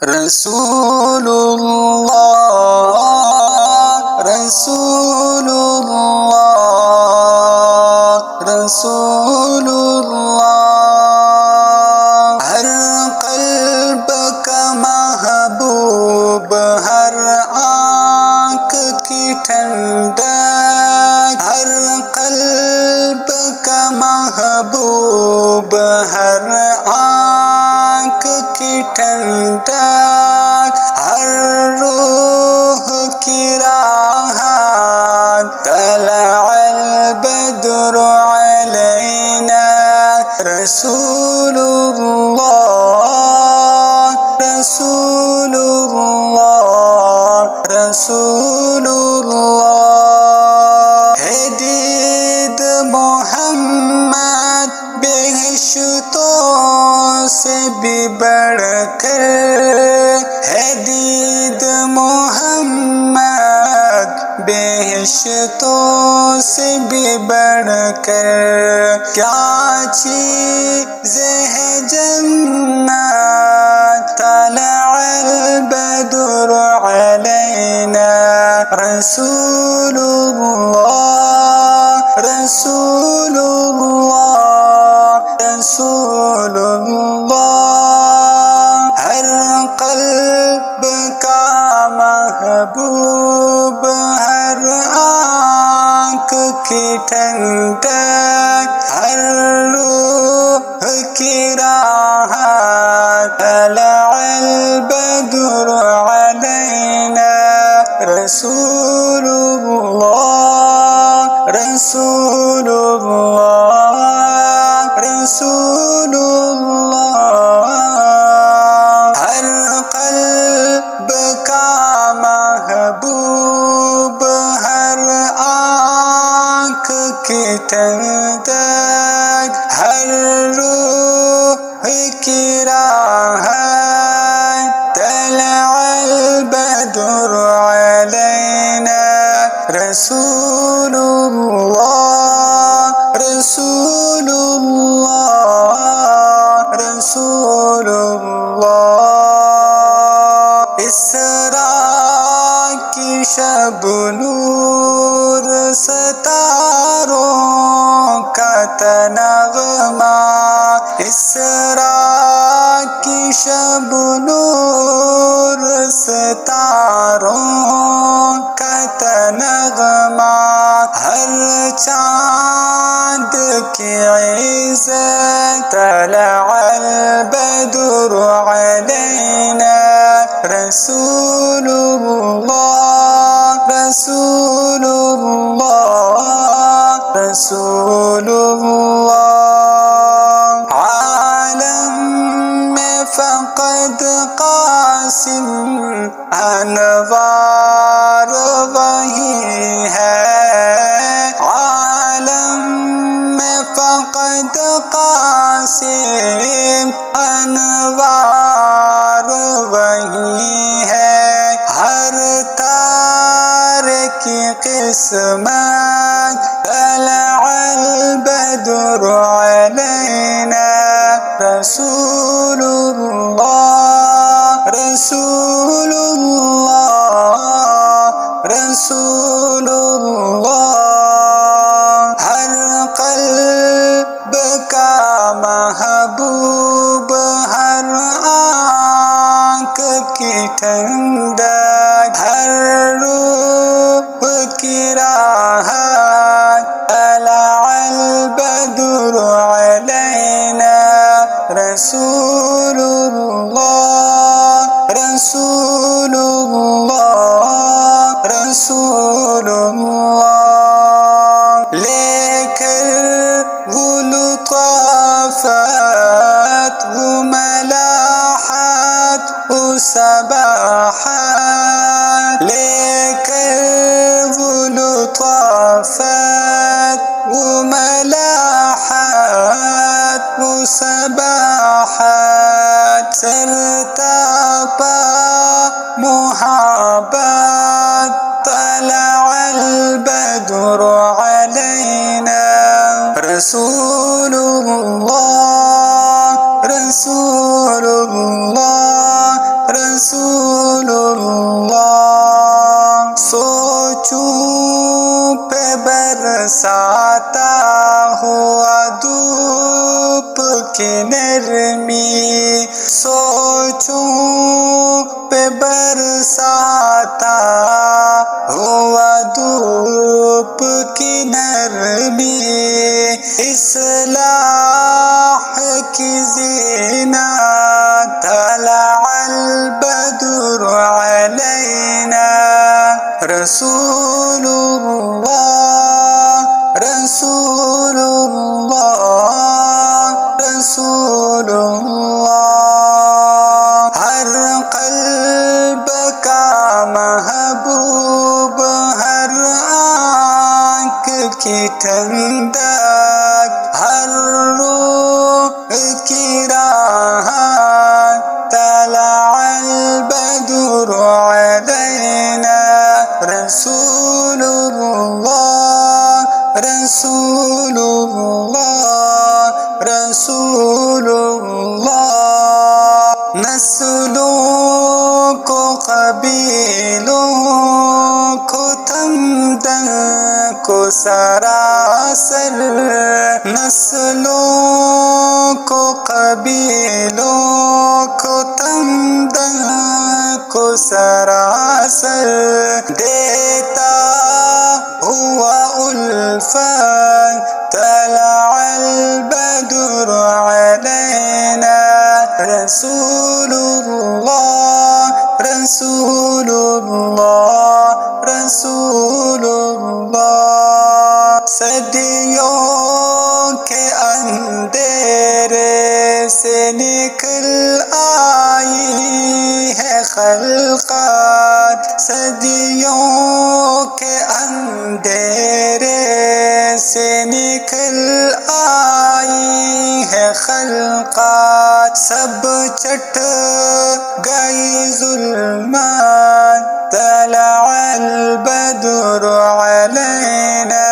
رسول اللہ رسول اللہ رسول اللہ، ہر قلب کا محبوب، ہر آنکھ کی ٹھنڈک، ہر قلب کا محبوب، ہر آنکھ کی ٹھنڈک، ہر روح کی راحت، طلع البدر علینا، رسول اللہ رسول اللہ رسول اللہ، ہے دید محمد بہشتوں سے بھی بڑھ کر، ہے دید محمد بہشتوں سے بھی بڑھ کر، کیا چیز ہے جنت، طلع البدر علینا، رسول اللہ رسول اللہ رسول اللہ، ہر قلب کا محبوب، ہر آنکھ کی ٹھنڈک، ہر روح کی راحت، طلع البدر علینا، رسول اللہ رسول اللہ رسول اللہ، ہر قلب کا محبوب، ہر آنکھ کی ٹھنڈک، ہر روح کی راحت، طلع البدر علینا، رسول اللہ رسول اللہ رسول اللہ، اسراء کی شب نور، ستاروں کا تنغمہ، اسراء کی شب نور، ستاروں کا تنغمہ، ہر چاند کی عزت، طلع البدر علینا، رسول اللہ رسول اللہ رسول اللہ، عالم میں فقط قاسم انوار وہی ہے، عالم میں فقط قاسم انوار وہی ہے، ہر تارے کی قسمت، طلع البدر علینا، رسول اللہ رسول اللہ رسول اللہ، ہر قلب کا محبوب، ہر آنکھ کی ٹھنڈک، ہر روح کی راحت، طلع البدر علینا، رسول اللہ رسول اللہ رسول اللہ، لے کر وہ لطافت، وہ ملاحت، وہ سباحت، لے کر وہ لطافت، وہ ملاحت، وہ سباحت، سرتاپا محبت، طلع البدر علینا، رسول اللہ رسول اللہ رسول اللہ، سوچوں پہ برساتا ہوا دھوپ کی نرمی، سوچوں پہ برساتا ہوا دھوپ کی نرمی، اصلاح کی زینت طلع البدر علینا، رسول اللہ، رسول اللہ، رسول اللہ، ہر قلب کا محبوب، ہر آنکھ کی ٹھنڈک، ہر روح کی راحت، طلع البدر علینا، رسول اللہ، رسول اللہ، رسول اللہ، نسلوں کو قبیلوں کو تمدن کو سراسر، نسلوں کو قبیلوں کو تمدن کو سراسر، دیتا ہوا الفت طلع البدر علینا، رسول اللہ، رسول اللہ، رسول اللہ، صدیوں کے اندھیرے سے نکل آئی ہے خلقت، صدیوں کے اندھیرے سے نکل آئی ہے خلقت، سب چٹ گئی ظلمات، طلع البدر علینا،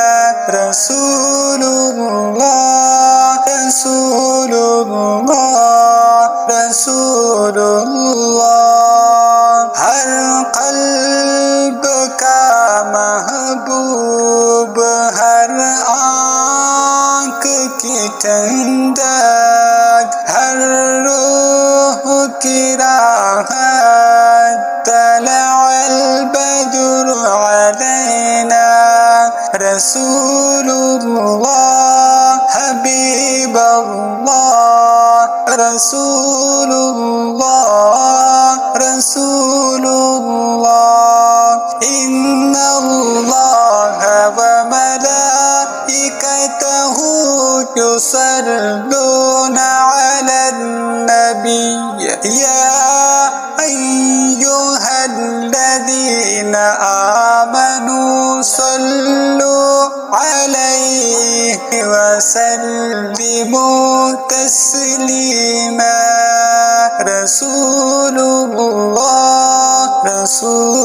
رسول اللہ، رسول اللہ، رسول اللہ، ہر قلب کا محبوب، ہر آنکھ کی ٹھنڈک، ہر روح کی راحت، طلع البدر علینا، رسول اللہ، حبیب اللہ، رسول اللہ، رسول اللہ، ان اللہ وملائکتہ یصلون علی النبی، یا ایہا الذین آمنوا صلوا علیہ وسلموا تسلیما، رسول اللہ، رسول